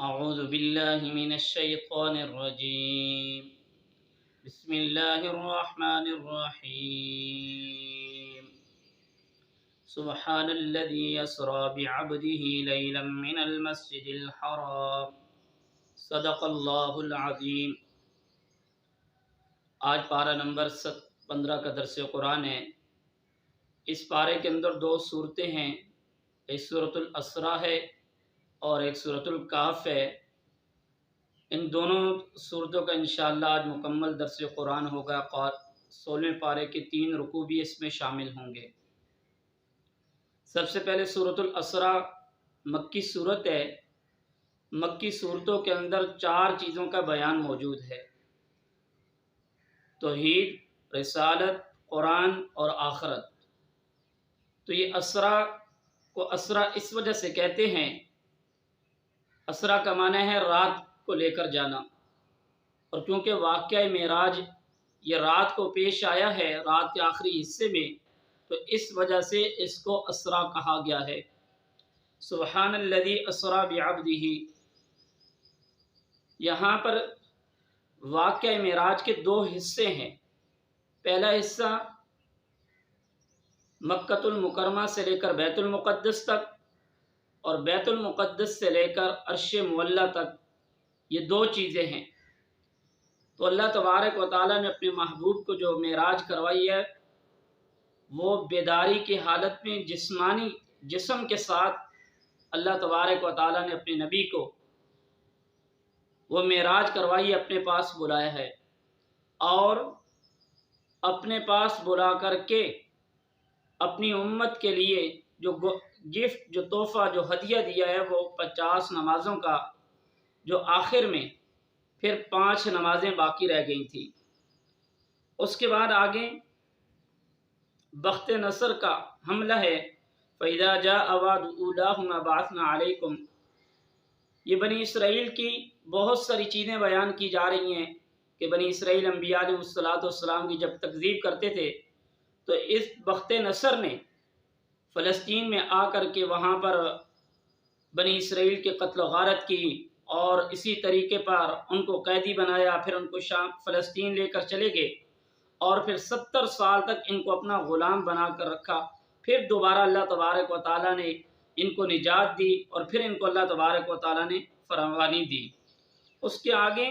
أعوذ بالله من الشيطان الرجيم. بسم الله الرحمن الرحيم. سبحان الذي يسرى بعبده ليلا من المسجد الحرام. صدق اللہ العظیم. آج پارہ نمبر 15 کا درس قرآن ہے. اس پارے کے اندر دو صورتیں ہیں، ایک سورۃ الاسراء ہے اور ایک سورۃ الکہف ہے. ان دونوں صورتوں کا انشاءاللہ آج مکمل درس قرآن ہوگا. 16ویں پارے کے 3 رکوع بھی اس میں شامل ہوں گے. سب سے پہلے سورۃ الاسراء مکی صورت ہے. مکی صورتوں کے اندر 4 چیزوں کا بیان موجود ہے: توحید، رسالت، قرآن اور آخرت. تو یہ اسراء کو اسراء اس وجہ سے کہتے ہیں، اسراء کا معنی ہے رات کو لے کر جانا، اور کیونکہ واقعہ معراج یہ رات کو پیش آیا ہے، رات کے آخری حصے میں، تو اس وجہ سے اس کو اسراء کہا گیا ہے. سبحان الذی اسریٰ بعبدہ، یہاں پر واقعہ معراج کے 2 حصے ہیں. پہلا حصہ مکۃ المکرمہ سے لے کر بیت المقدس تک، اور بیت المقدس سے لے کر عرش معلیٰ تک، یہ 2 چیزیں ہیں. تو اللہ تبارک و تعالیٰ نے اپنے محبوب کو جو معراج کروائی ہے، وہ بیداری کی حالت میں جسمانی جسم کے ساتھ اللہ تبارک و تعالیٰ نے اپنے نبی کو وہ معراج کروائی، اپنے پاس بلایا ہے، اور اپنے پاس بلا کر کے اپنی امت کے لیے جو گفٹ، جو تحفہ، جو ہدیہ دیا ہے، وہ 50 نمازوں کا، جو آخر میں پھر 5 نمازیں باقی رہ گئی تھیں. اس کے بعد آگے بخت نصر کا حملہ ہے. فَإِذَا جَاءَ وَعْدُ أُولَاهُمَا بَعَثْنَا عَلَيْكُمْ. یہ بنی اسرائیل کی بہت ساری چیزیں بیان کی جا رہی ہیں کہ بنی اسرائیل انبیاء علیہ السلام کی جب تکذیب کرتے تھے، تو اس بخت نصر نے فلسطین میں آ کر کے وہاں پر بنی اسرائیل کے قتل و غارت کی، اور اسی طریقے پر ان کو قیدی بنایا. پھر ان کو شام فلسطین لے کر چلے گئے، اور پھر 70 سال تک ان کو اپنا غلام بنا کر رکھا. پھر دوبارہ اللہ تبارک و تعالیٰ نے ان کو نجات دی، اور پھر ان کو اللہ تبارک و تعالیٰ نے فراوانی دی. اس کے آگے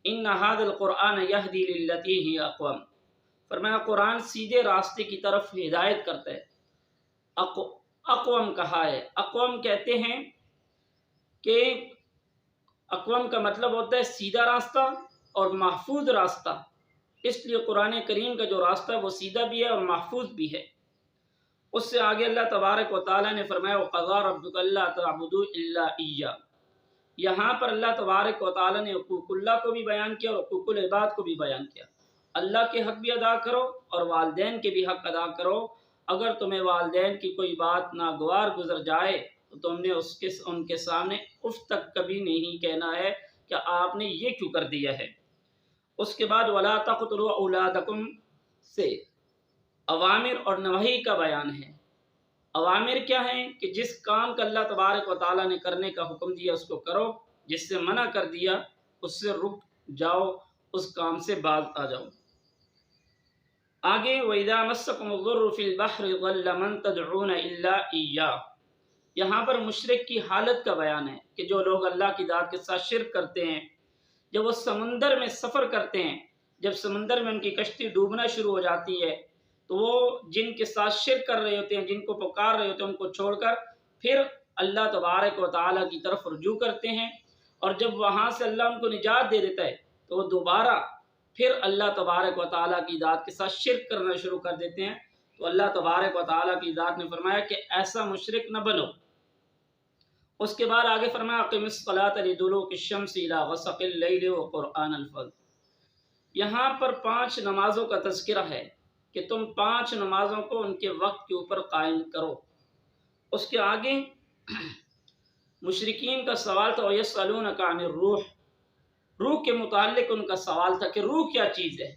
ان ھذا القرآن یہدی للتی ہی اقوم. فرمایا قرآن سیدھے راستے کی طرف ہدایت کرتا ہے. اقوم کہا ہے. اقوم کہتے ہیں کہ اقوم کا مطلب ہوتا ہے سیدھا راستہ اور محفوظ راستہ. اس لیے قرآن کریم کا جو راستہ ہے وہ سیدھا بھی ہے اور محفوظ بھی ہے. اس سے آگے اللہ تبارک و تعالیٰ نے فرمایا وَقَضَىٰ رَبُّكَ أَلَّا تَعْبُدُوا إِلَّا إِيَّاهُ. یہاں پر اللہ تبارک و تعالیٰ نے حقوق اللہ کو بھی بیان کیا اور حقوق العباد کو بھی بیان کیا. اللہ کے حق بھی ادا کرو اور والدین کے بھی حق ادا کرو. اگر تمہیں والدین کی کوئی بات ناگوار گزر جائے تو تم نے ان کے سامنے اف تک کبھی نہیں کہنا ہے کہ آپ نے یہ کیوں کر دیا ہے. اس کے بعد وَلَا تَقْتُلُوا أَوْلَادَكُمْ سے اوامر اور نواہی کا بیان ہے. اوامر کیا ہیں کہ جس کام کا اللہ تبارک و تعالیٰ نے کرنے کا حکم دیا اس کو کرو، جس سے منع کر دیا اس سے رک جاؤ، اس کام سے باز آ جاؤ. آگے وَإِذَا مَسَّكُمُ الضُّرُّ فِي الْبَحْرِ ضَلَّ مَن تَدْعُونَ إِلَّا إِيَّاهُ. یہاں پر مشرک کی حالت کا بیان ہے کہ جو لوگ اللہ کی ذات کے ساتھ شرک کرتے ہیں، جب وہ سمندر میں سفر کرتے ہیں، جب سمندر میں ان کی کشتی ڈوبنا شروع ہو جاتی ہے، تو وہ جن کے ساتھ شرک کر رہے ہوتے ہیں، جن کو پکار رہے ہوتے ہیں، ان کو چھوڑ کر پھر اللہ تبارک و تعالیٰ کی طرف رجوع کرتے ہیں. اور جب وہاں سے اللہ ان کو نجات دے دیتا ہے تو وہ دوبارہ پھر اللہ تبارک و تعالیٰ کی ذات کے ساتھ شرک کرنا شروع کر دیتے ہیں. تو اللہ تبارک و تعالیٰ کی ذات نے فرمایا کہ ایسا مشرک نہ بنو. اس کے بعد آگے فرمایا اقم الصلاۃ لدلوک الشمس الی غسق اللیل وقرآن الفجر. یہاں پر 5 نمازوں کا تذکرہ ہے کہ تم 5 نمازوں کو ان کے وقت کے اوپر قائم کرو. اس کے آگے مشرکین کا سوال تھا وَيَسْأَلُونَكَ عَنِ الرُّوحِ. روح کے متعلق ان کا سوال تھا کہ روح کیا چیز ہے.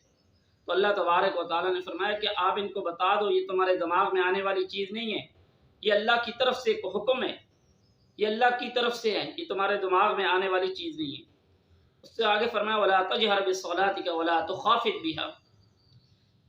تو اللہ تبارک و تعالیٰ نے فرمایا کہ آپ ان کو بتا دو، یہ تمہارے دماغ میں آنے والی چیز نہیں ہے، یہ اللہ کی طرف سے ایک حکم ہے یہ اللہ کی طرف سے ہے، یہ تمہارے دماغ میں آنے والی چیز نہیں ہے۔ اس سے آگے فرمایا وَلَا تَجْهَرْ بِصَلَاتِكَ وَلَا تُخَافِتْ بِهَا،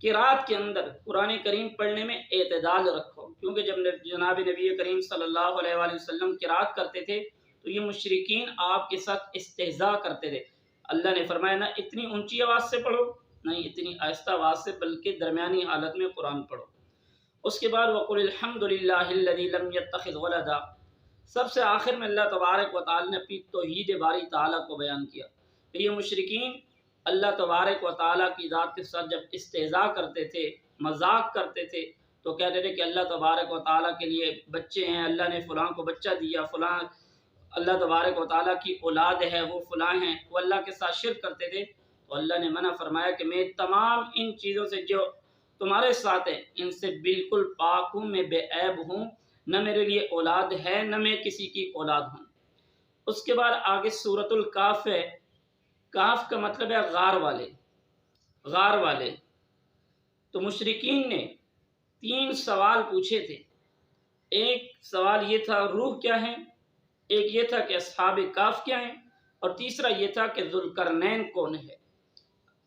کہ رات کے اندر قرآن کریم پڑھنے میں اعتدال رکھو، کیونکہ جب جناب نبی کریم صلی اللہ علیہ وآلہ وسلم قرات کرتے تھے تو یہ مشرکین آپ کے ساتھ استہزاء کرتے تھے۔ اللہ نے فرمایا نہ اتنی اونچی آواز سے پڑھو نہ اتنی آہستہ آواز سے، بلکہ درمیانی حالت میں قرآن پڑھو۔ اس کے بعد وَقُلِ الْحَمْدُ لِلَّهِ الَّذِي لَمْ يَتَّخِذْ وَلَدًا، سب سے آخر میں اللہ تبارک و تعالی نے اپنی توحید باری تعالیٰ کو بیان کیا کہ یہ مشرکین اللہ تبارک و تعالیٰ کی ذات کے ساتھ جب استہزاء کرتے تھے، مذاق کرتے تھے، تو کہتے تھے کہ اللہ تبارک و تعالیٰ کے لیے بچے ہیں، اللہ نے فلاں کو بچہ دیا، فلاں اللہ تبارک و تعالیٰ کی اولاد ہے، وہ فلاں ہیں، وہ اللہ کے ساتھ شرک کرتے تھے۔ تو اللہ نے منع فرمایا کہ میں تمام ان چیزوں سے جو تمہارے ساتھ ہیں ان سے بالکل پاک ہوں، میں بے عیب ہوں، نہ میرے لیے اولاد ہے نہ میں کسی کی اولاد ہوں۔ اس کے بعد آگے سورۃ الکاف ہے۔ کاف کا مطلب ہے غار والے، غار والے۔ تو مشرکین نے 3 سوال پوچھے تھے۔ ایک سوال یہ تھا روح کیا ہے، ایک یہ تھا کہ اصحاب کاف کیا ہیں، اور تیسرا یہ تھا کہ ذوالقرنین کون ہے۔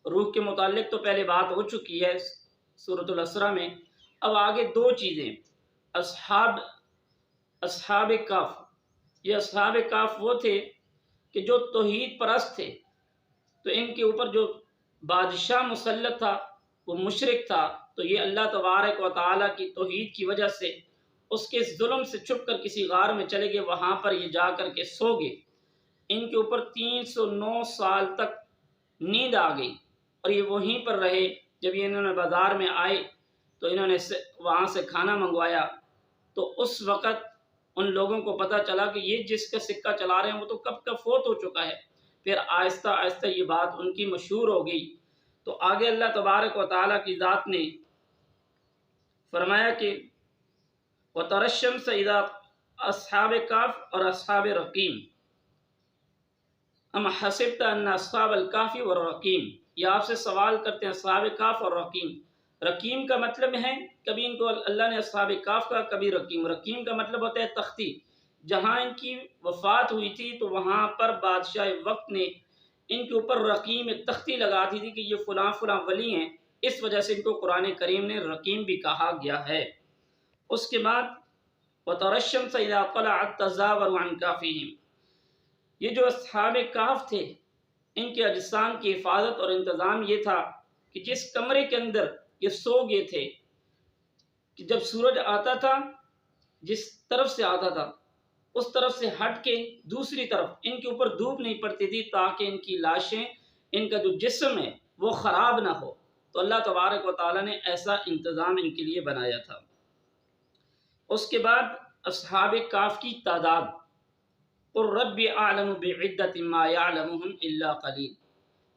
روح کے متعلق تو پہلے بات ہو چکی ہے سورۃ الاسراء میں۔ اب آگے 2 چیزیں، اصحاب کاف۔ یہ اصحاب کاف وہ تھے کہ جو توحید پرست تھے، تو ان کے اوپر جو بادشاہ مسلط تھا وہ مشرک تھا، تو یہ اللہ تبارک و تعالیٰ کی توحید کی وجہ سے اس کے ظلم سے چھپ کر کسی غار میں چلے گئے، وہاں پر یہ جا کر کے سو گئے۔ ان کے اوپر 309 سال تک نیند آ گئی، اور یہ وہیں پر رہے۔ جب یہ انہوں نے بازار میں آئے تو انہوں نے وہاں سے کھانا منگوایا، تو اس وقت ان لوگوں کو پتہ چلا کہ یہ جس کا سکہ چلا رہے ہیں وہ تو کب کا فوت ہو چکا ہے۔ پھر آہستہ آہستہ یہ بات ان کی مشہور ہو گئی۔ تو آگے اللہ تبارک و تعالیٰ کی ذات نے فرمایا کہ وَتَرَى الشَّمْسَ إِذَا اصحاب کاف اور اصحاب رقیم ام حسبت ان اصحاب الکاف والرقیم، یہ آپ سے سوال کرتے ہیں اصحاب کاف اور رقیم۔ رقیم کا مطلب ہے، کبھی ان کو اللہ نے اصحاب کاف کا، کبھی رقیم۔ رقیم کا مطلب ہوتا ہے تختی۔ جہاں ان کی وفات ہوئی تھی تو وہاں پر بادشاہ وقت نے ان کے اوپر رقیم ایک تختی لگا دی تھی کہ یہ فلاں فلاں ولی ہیں، اس وجہ سے ان کو قرآن کریم نے رقیم بھی کہا گیا ہے۔ اس کے بعد وَتَرَى الشَّمْسَ إِذَا طَلَعَت تَزَاوَرُ عَنْ كَهْفِهِمْ، یہ جو اصحاب کاف تھے ان کے اجسام کی حفاظت اور انتظام یہ تھا کہ جس کمرے کے اندر یہ سو گئے تھے، کہ جب سورج آتا تھا جس طرف سے آتا تھا اس طرف سے ہٹ کے دوسری طرف ان کے اوپر دھوپ نہیں پڑتی تھی، تاکہ ان کی لاشیں، ان کا جو جسم ہے وہ خراب نہ ہو۔ تو اللہ تبارک و تعالیٰ نے ایسا انتظام ان کے لیے بنایا تھا۔ اس کے بعد اصحاب کاف کی تعداد، قُلْ رَبِّ أَعْلَمُ بِعِدَّةٍ مَا يَعْلَمُهُمْ إِلَّا قَلِيلٌ،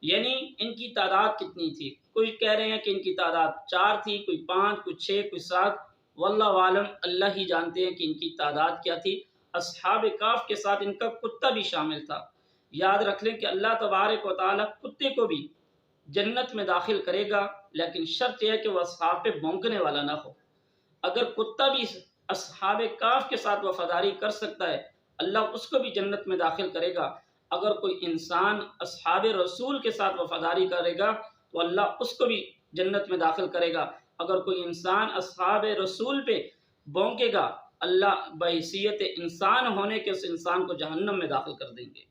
یعنی ان کی تعداد کتنی تھی۔ کوئی کہہ رہے ہیں کہ ان کی تعداد 4 تھی، کوئی 5، کوئی 6، کوئی 7، واللہ عالم، اللہ ہی جانتے ہیں کہ ان کی تعداد کیا تھی۔ اصحاب کاف کے ساتھ ان کا کتا بھی شامل تھا۔ یاد رکھ لیں کہ اللہ تبارک و تعالیٰ کتے کو بھی جنت میں داخل کرے گا، لیکن شرط یہ ہے کہ وہ اصحاب پہ بھونکنے والا نہ ہو۔ اگر کتا بھی اصحاب کاف کے ساتھ وفاداری کر سکتا ہے، اللہ اس کو بھی جنت میں داخل کرے گا۔ اگر کوئی انسان اصحاب رسول کے ساتھ وفاداری کرے گا تو اللہ اس کو بھی جنت میں داخل کرے گا۔ اگر کوئی انسان اصحاب رسول پہ بھونکے گا، اللہ بحیثیت انسان ہونے کے اس انسان کو جہنم میں داخل کر دیں گے۔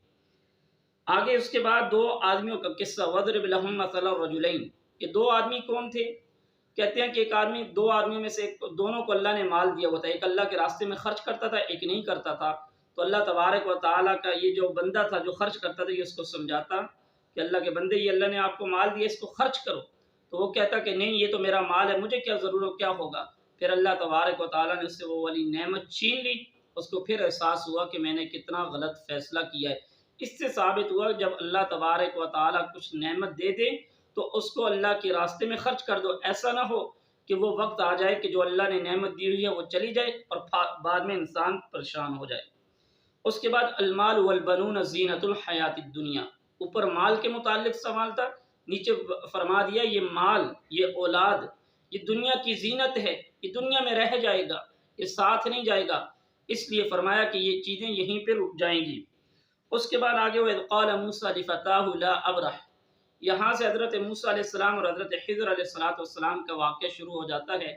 آگے اس کے بعد 2 آدمیوں کا قصہ، وَاضْرِبْ لَهُم مَثَلَ الرَّجُلَيْنِ، یہ 2 آدمی کون تھے؟ کہتے ہیں کہ ایک آدمی، 2 آدمیوں میں سے دونوں کو اللہ نے مال دیا ہوا تھا، ایک اللہ کے راستے میں خرچ کرتا تھا، ایک نہیں کرتا تھا۔ تو اللہ تبارک و تعالیٰ کا یہ جو بندہ تھا جو خرچ کرتا تھا، یہ اس کو سمجھاتا کہ اللہ کے بندے، یہ اللہ نے آپ کو مال دیا، اس کو خرچ کرو۔ تو وہ کہتا کہ نہیں، یہ تو میرا مال ہے، مجھے کیا ضرورت، کیا ہوگا۔ پھر اللہ تبارک و تعالیٰ نے اس سے وہ والی نعمت چھین لی، اس کو پھر احساس ہوا کہ میں نے کتنا غلط فیصلہ کیا ہے۔ اس سے ثابت ہوا جب اللہ تبارک و تعالیٰ کچھ نعمت دے دے تو اس کو اللہ کے راستے میں خرچ کر دو۔ ایسا نہ ہو کہ وہ وقت آ جائے کہ جو اللہ نے نعمت دی ہوئی ہے وہ چلی جائے اور بعد میں انسان پریشان ہو جائے۔ اس کے بعد المال والبنون زینت الحیات الدنیا، اوپر مال کے متعلق سوال تھا، نیچے فرما دیا یہ مال، یہ اولاد، یہ دنیا کی زینت ہے، یہ دنیا میں رہ جائے گا، یہ ساتھ نہیں جائے گا۔ اس لیے فرمایا کہ یہ چیزیں یہیں پہ رک جائیں گی۔ اس کے بعد آگے وَإِذْ قَالَ مُوسَىٰ لِفَتَاهُ لَا أَبْرَحُ، یہاں سے حضرت موسیٰ علیہ السلام اور حضرت خضر علیہ السلام کا واقعہ شروع ہو جاتا ہے۔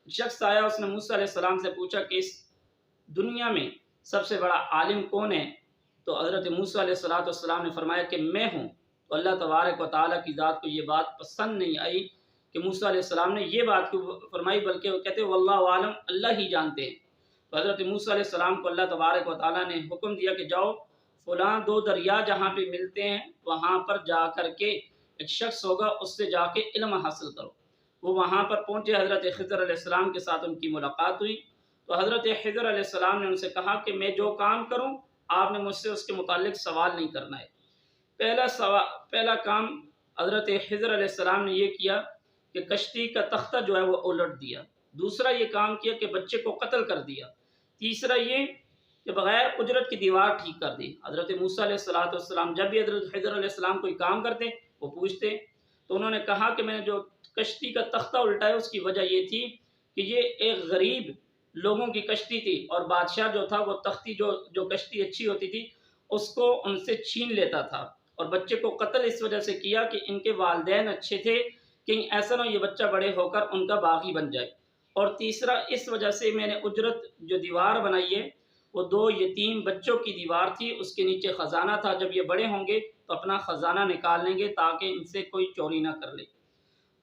شخص آیا، اس نے موسیٰ علیہ السلام سے پوچھا کہ اس دنیا میں سب سے بڑا عالم کون ہے؟ تو حضرت موسیٰ علیہ السلام نے فرمایا کہ میں ہوں۔ تو اللہ تبارک و تعالیٰ کی ذات کو یہ بات پسند نہیں آئی کہ موسیٰ علیہ السلام نے یہ بات کیوں فرمائی، بلکہ وہ کہتے واللہ عالم، اللہ ہی جانتے ہیں۔ تو حضرت موسیٰ علیہ السلام کو اللہ تبارک و تعالیٰ نے حکم دیا کہ جاؤ فلاں دو دریا جہاں پہ ملتے ہیں وہاں پر جا کر کے ایک شخص ہوگا، اس سے جا کے علم حاصل کرو۔ وہ وہاں پر پہنچے، حضرت خضر علیہ السلام کے ساتھ ان کی ملاقات ہوئی۔ تو حضرت خضر علیہ السلام نے ان سے کہا کہ میں جو کام کروں آپ نے مجھ سے اس کے متعلق سوال نہیں کرنا ہے۔ پہلا کام حضرت خضر علیہ السلام نے یہ کیا کہ کشتی کا تختہ جو ہے وہ الٹ دیا۔ دوسرا یہ کام کیا کہ بچے کو قتل کر دیا۔ تیسرا یہ کہ بغیر اجرت کی دیوار ٹھیک کر دی۔ حضرت موسیٰ علیہ السلام جب بھی حضرت خضر علیہ السلام کوئی کام کرتے وہ پوچھتے، تو انہوں نے کہا کہ میں نے جو کشتی کا تختہ الٹایا اس کی وجہ یہ تھی کہ یہ ایک غریب لوگوں کی کشتی تھی، اور بادشاہ جو تھا وہ تختی جو کشتی اچھی ہوتی تھی اس کو ان سے چھین لیتا تھا، اور بچے کو قتل اس وجہ سے کیا کہ ان کے والدین اچھے تھے، کہیں ایسا نہ ہو یہ بچہ بڑے ہو کر ان کا باغی بن جائے۔ اور تیسرا اس وجہ سے میں نے اجرت جو دیوار بنائی ہے وہ دو یتیم بچوں کی دیوار تھی، اس کے نیچے خزانہ تھا، جب یہ بڑے ہوں گے تو اپنا خزانہ نکال لیں گے تاکہ ان سے کوئی چوری نہ کر لے۔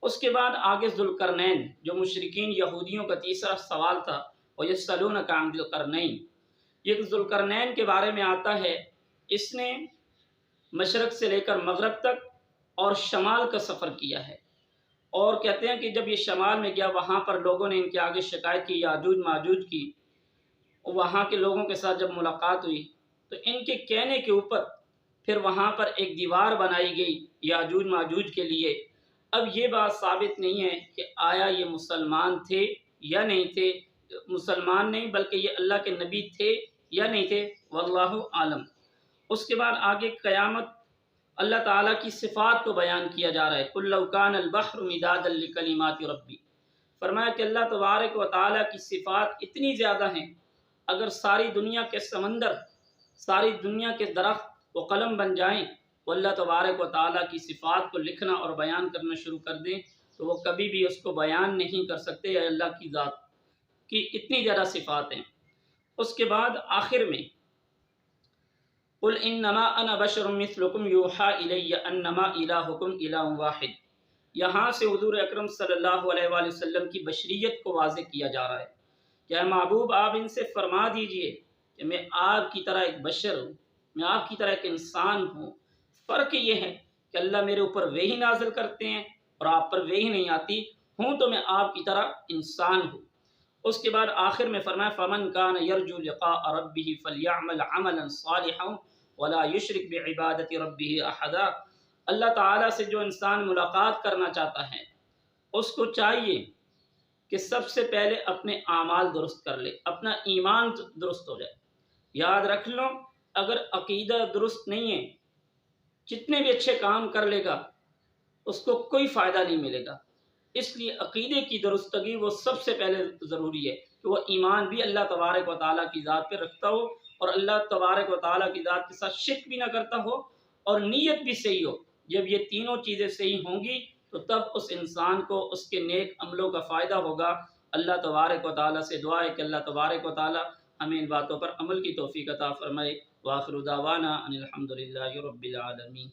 اس کے بعد آگے ذوالقرنین جو مشرکین یہودیوں کا تیسرا سوال تھا، وَيَسْأَلُونَكَ عَنِ ذِي الْقَرْنَيْنِ، یہ ذوالقرنین کے بارے میں آتا ہے، اس نے مشرق سے لے کر مغرب تک اور شمال کا سفر کیا ہے، اور کہتے ہیں کہ جب یہ شمال میں گیا وہاں پر لوگوں نے ان کے آگے شکایت کی، یاجوج ماجوج کی، وہاں کے لوگوں کے ساتھ جب ملاقات ہوئی تو ان کے کہنے کے اوپر پھر وہاں پر ایک دیوار بنائی گئی یاجوج ماجوج کے لیے۔ اب یہ بات ثابت نہیں ہے کہ آیا یہ مسلمان تھے یا نہیں تھے، مسلمان نہیں بلکہ یہ اللہ کے نبی تھے یا نہیں تھے، واللہ عالم۔ اس کے بعد آگے قیامت اللہ تعالیٰ کی صفات کو بیان کیا جا رہا ہے، قُلْ لَوْ كَانَ الْبَحْرُ مِدَادًا لِكَلِمَاتِ رَبِّي، فرمایا کہ اللہ تبارک و تعالیٰ کی صفات اتنی زیادہ ہیں، اگر ساری دنیا کے سمندر، ساری دنیا کے درخت وہ قلم بن جائیں، وہ اللہ تبارک و تعالیٰ کی صفات کو لکھنا اور بیان کرنا شروع کر دیں تو وہ کبھی بھی اس کو بیان نہیں کر سکتے، یا اللہ کی ذات کی اتنی زیادہ صفات ہیں۔ اس کے بعد آخر میں قُلْ إِنَّمَا أَنَا بَشَرٌ مِثْلُكُمْ يُوحَىٰ إِلَيَّ أَنَّمَا إِلَٰهُكُمْ إِلَٰهٌ وَاحِدٌ، یہاں سے حضور اکرم صلی اللہ علیہ وآلہ وسلم کی بشریت کو واضح کیا جا رہا ہے کہ اے محبوب آپ ان سے فرما دیجئے کہ میں آپ کی طرح ایک بشر ہوں، میں آپ کی طرح ایک انسان ہوں، فرق یہ ہے کہ اللہ میرے اوپر وحی نازل کرتے ہیں اور آپ پر وحی نہیں آتی، ہوں تو میں آپ کی طرح انسان ہوں۔ اس کے بعد آخر میں فرمایا فَمَنْ كَانَ يَرْجُو لِقَاءَ رَبِّهِ فَلْيَعْمَلْ عَمَلًا صَالِحًا وَلَا يُشْرِكْ بِعِبَادَةِ رَبِّهِ أَحَدًا، اللہ تعالیٰ سے جو انسان ملاقات کرنا چاہتا ہے اس کو چاہیے کہ سب سے پہلے اپنے اعمال درست کر لے، اپنا ایمان درست ہو جائے۔ یاد رکھ لو اگر عقیدہ درست نہیں ہے جتنے بھی اچھے کام کر لے گا اس کو کوئی فائدہ نہیں ملے گا۔ اس لیے عقیدے کی درستگی وہ سب سے پہلے ضروری ہے کہ وہ ایمان بھی اللہ تبارک و تعالیٰ کی ذات پہ رکھتا ہو اور اللہ تبارک و تعالیٰ کی ذات کے ساتھ شرک بھی نہ کرتا ہو، اور نیت بھی صحیح ہو۔ جب یہ تینوں چیزیں صحیح ہوں گی تو تب اس انسان کو اس کے نیک عملوں کا فائدہ ہوگا۔ اللہ تبارک و تعالیٰ سے دعا ہے کہ اللہ تبارک و تعالیٰ ہمیں ان باتوں پر عمل کی توفیق عطا فرمائے۔ وآخر دعوانا ان الحمد للہ رب العالمین۔